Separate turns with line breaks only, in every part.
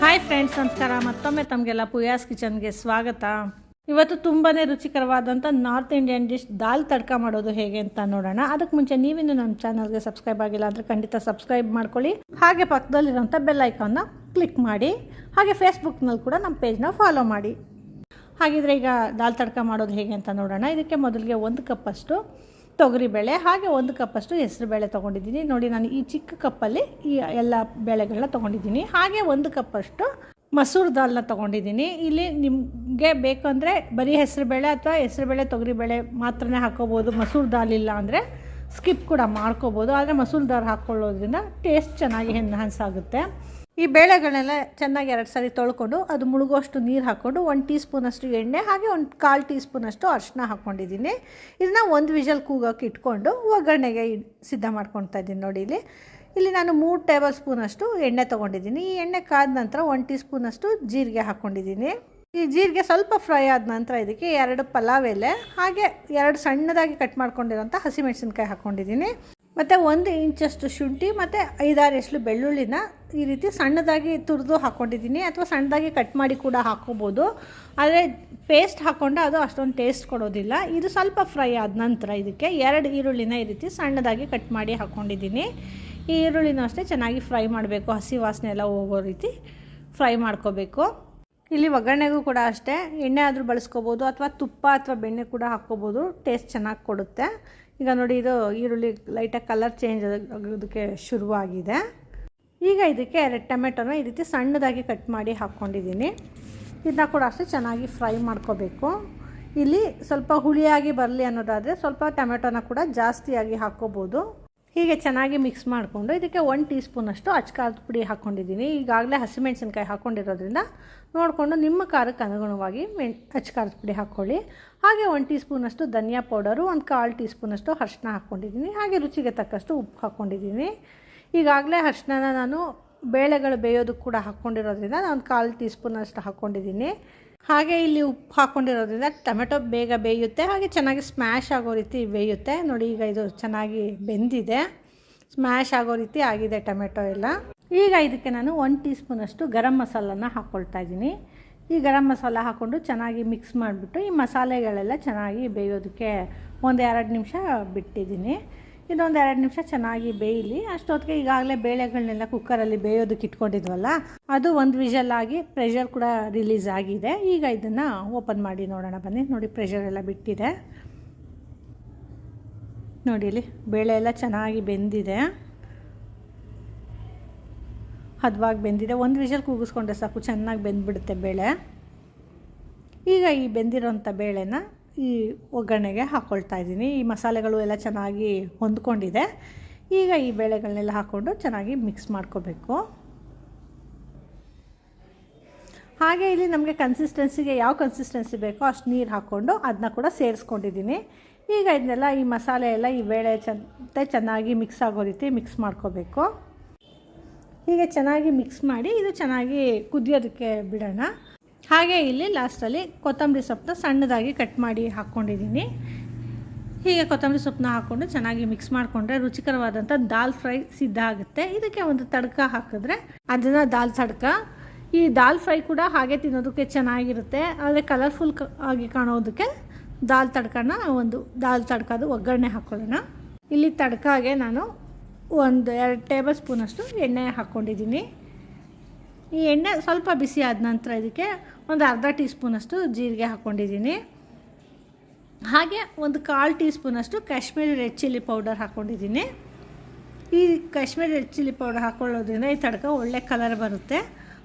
Hi friends, ನಮಸ್ಕಾರ. ಮತ್ತೊಮ್ಮೆ ತಮಗೆಲ್ಲ ಪೂಯಾಸ್ ಕಿಚನ್ಗೆ ಸ್ವಾಗತ. ಇವತ್ತು ತುಂಬಾ ರುಚಿಕರವಾದಂಥ ನಾರ್ತ್ ಇಂಡಿಯನ್ ಡಿಶ್ ದಾಲ್ ತಡ್ಕ ಮಾಡೋದು ಹೇಗೆ ಅಂತ ನೋಡೋಣ. ಅದಕ್ಕೆ ಮುಂಚೆ ನೀವಿನ್ನು ನಮ್ಮ ಚಾನಲ್ಗೆ ಸಬ್ಸ್ಕ್ರೈಬ್ ಆಗಿಲ್ಲ ಅಂದರೆ ಖಂಡಿತ ಸಬ್ಸ್ಕ್ರೈಬ್ ಮಾಡ್ಕೊಳ್ಳಿ. ಹಾಗೆ ಪಕ್ಕದಲ್ಲಿರೋಂಥ ಬೆಲ್ ಐಕಾನ್ನ ಕ್ಲಿಕ್ ಮಾಡಿ. ಹಾಗೆ ಫೇಸ್ಬುಕ್ನಲ್ಲಿ ಕೂಡ ನಮ್ಮ ಪೇಜ್ನ ಫಾಲೋ ಮಾಡಿ. ಹಾಗಿದ್ರೆ ಈಗ ದಾಲ್ ತಡ್ಕ ಮಾಡೋದು ಹೇಗೆ ಅಂತ ನೋಡೋಣ. ಇದಕ್ಕೆ ಮೊದಲಿಗೆ 1 ಕಪ್ಪಷ್ಟು ತೊಗರಿಬೇಳೆ, ಹಾಗೆ 1 ಕಪ್ಪಷ್ಟು ಹೆಸರುಬೇಳೆ ತೊಗೊಂಡಿದ್ದೀನಿ. ನೋಡಿ, ನಾನು ಈ ಚಿಕ್ಕ ಕಪ್ಪಲ್ಲಿ ಈ ಎಲ್ಲ ಬೇಳೆಗಳನ್ನ ತೊಗೊಂಡಿದ್ದೀನಿ. ಹಾಗೆ 1 ಕಪ್ಪಷ್ಟು ಮಸೂರ್ ದಾಲ್ನ ತೊಗೊಂಡಿದ್ದೀನಿ. ಇಲ್ಲಿ ನಿಮಗೆ ಬೇಕಂದರೆ ಬರೀ ಹೆಸರುಬೇಳೆ ಅಥವಾ ಹೆಸರುಬೇಳೆ ತೊಗರಿಬೇಳೆ ಮಾತ್ರನೇ ಹಾಕ್ಕೋಬೋದು. ಮಸೂರ್ ದಾಲ್ ಇಲ್ಲ ಅಂದರೆ ಸ್ಕಿಪ್ ಕೂಡ ಮಾಡ್ಕೋಬೋದು. ಆದರೆ ಮಸೂರ್ ದಾಲ್ ಹಾಕ್ಕೊಳ್ಳೋದ್ರಿಂದ ಟೇಸ್ಟ್ ಚೆನ್ನಾಗಿ ಎನ್ಹಾನ್ಸ್ ಆಗುತ್ತೆ. ಈ ಬೇಳೆಗಳನ್ನೆಲ್ಲ ಚೆನ್ನಾಗಿ 2 ಸಾರಿ ತೊಳ್ಕೊಂಡು ಅದು ಮುಳುಗುವಷ್ಟು ನೀರು ಹಾಕ್ಕೊಂಡು 1 ಟೀ ಸ್ಪೂನಷ್ಟು ಎಣ್ಣೆ, ಹಾಗೆ 1/4 ಟೀ ಸ್ಪೂನಷ್ಟು ಅರಿಶಿನ ಹಾಕ್ಕೊಂಡಿದ್ದೀನಿ. ಇದನ್ನ 1 ವಿಷಲ್ ಕೂಗೋಕೆ ಇಟ್ಕೊಂಡು ಒಗ್ಗರಣೆಗೆ ಸಿದ್ಧ ಮಾಡ್ಕೊಳ್ತಾ ಇದ್ದೀನಿ. ನೋಡಿ, ಇಲ್ಲಿ ನಾನು 3 ಟೇಬಲ್ ಸ್ಪೂನಷ್ಟು ಎಣ್ಣೆ ತೊಗೊಂಡಿದ್ದೀನಿ. ಈ ಎಣ್ಣೆ ಕಾದ ನಂತರ 1 ಟೀ ಸ್ಪೂನಷ್ಟು ಜೀರಿಗೆ ಹಾಕ್ಕೊಂಡಿದ್ದೀನಿ. ಈ ಜೀರಿಗೆ ಸ್ವಲ್ಪ ಫ್ರೈ ಆದ ನಂತರ ಇದಕ್ಕೆ 2 ಪಲಾವ್ ಎಲೆ, ಹಾಗೆ 2 ಸಣ್ಣದಾಗಿ ಕಟ್ ಮಾಡ್ಕೊಂಡಿರೋಂಥ ಹಸಿಮೆಣಸಿನ್ಕಾಯಿ ಹಾಕ್ಕೊಂಡಿದ್ದೀನಿ. ಮತ್ತು 1 ಇಂಚಷ್ಟು ಶುಂಠಿ ಮತ್ತು 5-6 ಎಸಳು ಬೆಳ್ಳುಳ್ಳಿನ ಈ ರೀತಿ ಸಣ್ಣದಾಗಿ ತುರಿದು ಹಾಕ್ಕೊಂಡಿದ್ದೀನಿ, ಅಥವಾ ಸಣ್ಣದಾಗಿ ಕಟ್ ಮಾಡಿ ಕೂಡ ಹಾಕ್ಕೋಬೋದು. ಆದರೆ ಪೇಸ್ಟ್ ಹಾಕ್ಕೊಂಡ್ರೆ ಅದು ಅಷ್ಟೊಂದು ಟೇಸ್ಟ್ ಕೊಡೋದಿಲ್ಲ. ಇದು ಸ್ವಲ್ಪ ಫ್ರೈ ಆದ ನಂತರ ಇದಕ್ಕೆ 2 ಈರುಳ್ಳಿನ ಈ ರೀತಿ ಸಣ್ಣದಾಗಿ ಕಟ್ ಮಾಡಿ ಹಾಕ್ಕೊಂಡಿದ್ದೀನಿ. ಈ ಈರುಳ್ಳಿನೂ ಅಷ್ಟೇ ಚೆನ್ನಾಗಿ ಫ್ರೈ ಮಾಡಬೇಕು, ಹಸಿ ವಾಸನೆ ಎಲ್ಲ ಹೋಗೋ ರೀತಿ ಫ್ರೈ ಮಾಡ್ಕೋಬೇಕು. ಇಲ್ಲಿ ಒಗ್ಗರಣೆಗೂ ಕೂಡ ಅಷ್ಟೇ ಎಣ್ಣೆ ಆದರೂ ಬಳಸ್ಕೋಬೋದು, ಅಥವಾ ತುಪ್ಪ ಅಥವಾ ಬೆಣ್ಣೆ ಕೂಡ ಹಾಕ್ಕೋಬೋದು. ಟೇಸ್ಟ್ ಚೆನ್ನಾಗಿ ಕೊಡುತ್ತೆ. ಈಗ ನೋಡಿ, ಇದು ಈರುಳ್ಳಿ ಲೈಟಾಗಿ ಕಲರ್ ಚೇಂಜ್ ಆಗೋದಕ್ಕೆ ಶುರುವಾಗಿದೆ. ಈಗ ಇದಕ್ಕೆ 2 ಟೊಮೆಟೊನ ಈ ರೀತಿ ಸಣ್ಣದಾಗಿ ಕಟ್ ಮಾಡಿ ಹಾಕ್ಕೊಂಡಿದ್ದೀನಿ. ಇದನ್ನ ಕೂಡ ಅಷ್ಟೇ ಚೆನ್ನಾಗಿ ಫ್ರೈ ಮಾಡ್ಕೋಬೇಕು. ಇಲ್ಲಿ ಸ್ವಲ್ಪ ಹುಳಿಯಾಗಿ ಬರಲಿ ಅನ್ನೋದಾದರೆ ಸ್ವಲ್ಪ ಟೊಮೆಟೊನ ಕೂಡ ಜಾಸ್ತಿಯಾಗಿ ಹಾಕ್ಕೋಬೋದು. ಹೀಗೆ ಚೆನ್ನಾಗಿ ಮಿಕ್ಸ್ ಮಾಡಿಕೊಂಡು ಇದಕ್ಕೆ 1 ಟೀ ಸ್ಪೂನಷ್ಟು ಅಚ್ಕಾರದ ಪುಡಿ ಹಾಕ್ಕೊಂಡಿದ್ದೀನಿ. ಈಗಾಗಲೇ ಹಸಿಮೆಣಸಿನ್ಕಾಯಿ ಹಾಕ್ಕೊಂಡಿರೋದ್ರಿಂದ ನೋಡಿಕೊಂಡು ನಿಮ್ಮ ಖಾರಕ್ಕೆ ಅನುಗುಣವಾಗಿ ಅಚ್ಕಾರದ ಪುಡಿ ಹಾಕ್ಕೊಳ್ಳಿ. ಹಾಗೆ 1 ಟೀ ಸ್ಪೂನಷ್ಟು ಧನಿಯಾ ಪೌಡರು, 1/4 ಟೀ ಸ್ಪೂನಷ್ಟು ಅರಿಶಿನ ಹಾಕ್ಕೊಂಡಿದ್ದೀನಿ. ಹಾಗೆ ರುಚಿಗೆ ತಕ್ಕಷ್ಟು ಉಪ್ಪು ಹಾಕ್ಕೊಂಡಿದ್ದೀನಿ. ಈಗಾಗಲೇ ಅರಿಶಿನ ನಾನು ಬೇಳೆಗಳು ಬೇಯೋದಕ್ಕೆ ಕೂಡ ಹಾಕ್ಕೊಂಡಿರೋದ್ರಿಂದ ನಾನು 1/4 ಟೀ ಸ್ಪೂನಷ್ಟು ಹಾಕ್ಕೊಂಡಿದ್ದೀನಿ. ಹಾಗೆ ಇಲ್ಲಿ ಉಪ್ಪು ಹಾಕ್ಕೊಂಡಿರೋದ್ರಿಂದ ಟೊಮೆಟೊ ಬೇಗ ಬೇಯುತ್ತೆ, ಹಾಗೆ ಚೆನ್ನಾಗಿ ಸ್ಮ್ಯಾಶ್ ಆಗೋ ರೀತಿ ಬೇಯುತ್ತೆ. ನೋಡಿ, ಈಗ ಇದು ಚೆನ್ನಾಗಿ ಬೆಂದಿದೆ, ಸ್ಮ್ಯಾಶ್ ಆಗೋ ರೀತಿ ಆಗಿದೆ ಟೊಮೆಟೊ ಎಲ್ಲ. ಈಗ ಇದಕ್ಕೆ ನಾನು 1 ಟೀ ಸ್ಪೂನಷ್ಟು ಗರಂ ಮಸಾಲನ ಹಾಕ್ಕೊಳ್ತಾ ಇದ್ದೀನಿ. ಈ ಗರಂ ಮಸಾಲ ಹಾಕ್ಕೊಂಡು ಚೆನ್ನಾಗಿ ಮಿಕ್ಸ್ ಮಾಡಿಬಿಟ್ಟು ಈ ಮಸಾಲೆಗಳೆಲ್ಲ ಚೆನ್ನಾಗಿ ಬೇಯೋದಕ್ಕೆ 1-2 ನಿಮಿಷ ಬಿಟ್ಟಿದ್ದೀನಿ. ಇದೊಂದು 2 ನಿಮಿಷ ಚೆನ್ನಾಗಿ ಬೇಯಲಿ. ಅಷ್ಟೊತ್ತಿಗೆ ಈಗಾಗಲೇ ಬೇಳೆಗಳನ್ನೆಲ್ಲ ಕುಕ್ಕರಲ್ಲಿ ಬೇಯೋದಕ್ಕೆ ಇಟ್ಕೊಂಡಿದ್ವಲ್ಲ, ಅದು 1 ವಿಷಲ್ ಆಗಿ ಪ್ರೆಷರ್ ಕೂಡ ರಿಲೀಸ್ ಆಗಿದೆ. ಈಗ ಇದನ್ನು ಓಪನ್ ಮಾಡಿ ನೋಡೋಣ ಬನ್ನಿ. ನೋಡಿ, ಪ್ರೆಷರ್ ಎಲ್ಲ ಬಿಟ್ಟಿದೆ. ನೋಡಿ, ಇಲ್ಲಿ ಬೇಳೆ ಎಲ್ಲ ಚೆನ್ನಾಗಿ ಬೆಂದಿದೆ, ಹದವಾಗಿ ಬೆಂದಿದೆ. 1 ವಿಷಲ್ ಕೂಗಿಸ್ಕೊಂಡ್ರೆ ಸಾಕು, ಚೆನ್ನಾಗಿ ಬೆಂದ್ಬಿಡುತ್ತೆ ಬೇಳೆ. ಈಗ ಈ ಬೆಂದಿರೋಂಥ ಬೇಳೆನ ಈ ಒಗ್ಗರಣೆಗೆ ಹಾಕ್ಕೊಳ್ತಾ ಇದ್ದೀನಿ. ಈ ಮಸಾಲೆಗಳು ಎಲ್ಲ ಚೆನ್ನಾಗಿ ಹೊಂದ್ಕೊಂಡಿದೆ. ಈಗ ಈ ಬೇಳೆಗಳನ್ನೆಲ್ಲ ಹಾಕ್ಕೊಂಡು ಚೆನ್ನಾಗಿ ಮಿಕ್ಸ್ ಮಾಡ್ಕೋಬೇಕು. ಹಾಗೆ ಇಲ್ಲಿ ನಮಗೆ ಕನ್ಸಿಸ್ಟೆನ್ಸಿಗೆ ಯಾವ ಕನ್ಸಿಸ್ಟೆನ್ಸಿ ಬೇಕೋ ಅಷ್ಟು ನೀರು ಹಾಕ್ಕೊಂಡು ಅದನ್ನ ಕೂಡ ಸೇರಿಸ್ಕೊಂಡಿದ್ದೀನಿ. ಈಗ ಇದನ್ನೆಲ್ಲ ಈ ಮಸಾಲೆ ಎಲ್ಲ ಈ ಬೇಳೆ ಚೆನ್ನಾಗಿ ಮಿಕ್ಸ್ ಆಗೋ ರೀತಿ ಮಿಕ್ಸ್ ಮಾಡ್ಕೋಬೇಕು. ಹೀಗೆ ಚೆನ್ನಾಗಿ ಮಿಕ್ಸ್ ಮಾಡಿ ಇದು ಚೆನ್ನಾಗಿ ಕುದಿಯೋದಕ್ಕೆ ಬಿಡೋಣ. ಹಾಗೆ ಇಲ್ಲಿ ಲಾಸ್ಟಲ್ಲಿ ಕೊತ್ತಂಬರಿ ಸೊಪ್ಪನ್ನ ಸಣ್ಣದಾಗಿ ಕಟ್ ಮಾಡಿ ಹಾಕ್ಕೊಂಡಿದ್ದೀನಿ. ಹೀಗೆ ಕೊತ್ತಂಬರಿ ಸೊಪ್ಪನ್ನ ಹಾಕ್ಕೊಂಡು ಚೆನ್ನಾಗಿ ಮಿಕ್ಸ್ ಮಾಡಿಕೊಂಡ್ರೆ ರುಚಿಕರವಾದಂಥ ದಾಲ್ ಫ್ರೈ ಸಿದ್ಧ ಆಗುತ್ತೆ. ಇದಕ್ಕೆ ಒಂದು ತಡ್ಕ ಹಾಕಿದ್ರೆ ಅದನ್ನು ದಾಲ್ ತಡ್ಕ. ಈ ದಾಲ್ ಫ್ರೈ ಕೂಡ ಹಾಗೆ ತಿನ್ನೋದಕ್ಕೆ ಚೆನ್ನಾಗಿರುತ್ತೆ, ಆದರೆ ಕಲರ್ಫುಲ್ ಆಗಿ ಕಾಣೋದಕ್ಕೆ ದಾಲ್ ತಡ್ಕನ ಒಂದು ದಾಲ್ ತಡ್ಕದು ಒಗ್ಗರಣೆ ಹಾಕ್ಕೊಳ್ಳೋಣ. ಇಲ್ಲಿ ತಡ್ಕಾಗೆ ನಾನು 1-2 ಟೇಬಲ್ ಸ್ಪೂನಷ್ಟು ಎಣ್ಣೆ ಹಾಕ್ಕೊಂಡಿದ್ದೀನಿ. ಈ ಎಣ್ಣೆ ಸ್ವಲ್ಪ ಬಿಸಿ ಆದ ನಂತರ ಇದಕ್ಕೆ 1/2 ಟೀ ಸ್ಪೂನಷ್ಟು ಜೀರಿಗೆ ಹಾಕ್ಕೊಂಡಿದ್ದೀನಿ. ಹಾಗೆ 1/4 ಟೀ ಸ್ಪೂನಷ್ಟು ಕಾಶ್ಮೀರಿ ರೆಡ್ ಚಿಲ್ಲಿ ಪೌಡರ್ ಹಾಕ್ಕೊಂಡಿದ್ದೀನಿ. ಈ ಕಾಶ್ಮೀರಿ ರೆಡ್ ಚಿಲ್ಲಿ ಪೌಡರ್ ಹಾಕ್ಕೊಳ್ಳೋದ್ರಿಂದ ಈ ತಡ್ಕ ಒಳ್ಳೆ ಕಲರ್ ಬರುತ್ತೆ.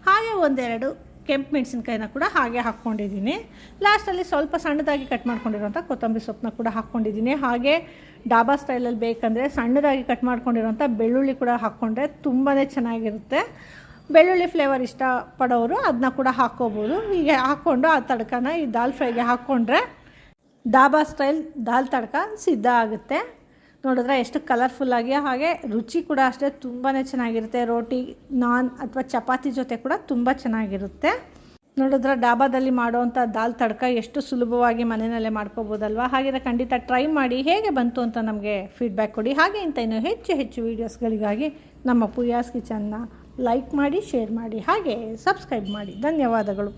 ಹಾಗೆ 1-2 ಕೆಂಪು ಮೆಣಸಿನ್ಕಾಯಿನ ಕೂಡ ಹಾಗೆ ಹಾಕ್ಕೊಂಡಿದ್ದೀನಿ. ಲಾಸ್ಟಲ್ಲಿ ಸ್ವಲ್ಪ ಸಣ್ಣದಾಗಿ ಕಟ್ ಮಾಡ್ಕೊಂಡಿರೋಂಥ ಕೊತ್ತಂಬರಿ ಸೊಪ್ಪನ್ನ ಕೂಡ ಹಾಕ್ಕೊಂಡಿದ್ದೀನಿ. ಹಾಗೆ ಡಾಬಾ ಸ್ಟೈಲಲ್ಲಿ ಬೇಕಂದರೆ ಸಣ್ಣದಾಗಿ ಕಟ್ ಮಾಡ್ಕೊಂಡಿರೋಂಥ ಬೆಳ್ಳುಳ್ಳಿ ಕೂಡ ಹಾಕ್ಕೊಂಡ್ರೆ ತುಂಬಾ ಚೆನ್ನಾಗಿರುತ್ತೆ. ಬೆಳ್ಳುಳ್ಳಿ ಫ್ಲೇವರ್ ಇಷ್ಟಪಡೋರು ಅದನ್ನ ಕೂಡ ಹಾಕ್ಕೋಬೋದು. ಹೀಗೆ ಹಾಕ್ಕೊಂಡು ಆ ತಡ್ಕನ ಈ ದಾಲ್ ಫ್ರೈಗೆ ಹಾಕ್ಕೊಂಡ್ರೆ ಡಾಬಾ ಸ್ಟೈಲ್ ದಾಲ್ ತಡ್ಕ ಸಿದ್ಧ ಆಗುತ್ತೆ. ನೋಡಿದ್ರೆ ಎಷ್ಟು ಕಲರ್ಫುಲ್ಲಾಗಿ, ಹಾಗೆ ರುಚಿ ಕೂಡ ಅಷ್ಟೇ ತುಂಬಾ ಚೆನ್ನಾಗಿರುತ್ತೆ. ರೋಟಿ, ನಾನ್ ಅಥವಾ ಚಪಾತಿ ಜೊತೆ ಕೂಡ ತುಂಬ ಚೆನ್ನಾಗಿರುತ್ತೆ. ನೋಡಿದ್ರೆ ಡಾಬಾದಲ್ಲಿ ಮಾಡೋವಂಥ ದಾಲ್ ತಡ್ಕ ಎಷ್ಟು ಸುಲಭವಾಗಿ ಮನೆಯಲ್ಲೇ ಮಾಡ್ಕೋಬೋದಲ್ವ. ಹಾಗಿದ್ರೆ ಖಂಡಿತ ಟ್ರೈ ಮಾಡಿ, ಹೇಗೆ ಬಂತು ಅಂತ ನಮಗೆ ಫೀಡ್ಬ್ಯಾಕ್ ಕೊಡಿ. ಹಾಗೆ ಇಂಥ ಇನ್ನೂ ಹೆಚ್ಚು ವೀಡಿಯೋಸ್ಗಳಿಗಾಗಿ ನಮ್ಮ ಪೂಯಾಸ್ ಕಿಚನ್ನ ಲೈಕ್ ಮಾಡಿ, ಶೇರ್ ಮಾಡಿ, ಹಾಗೆ ಸಬ್ಸ್ಕ್ರೈಬ್ ಮಾಡಿ. ಧನ್ಯವಾದಗಳು.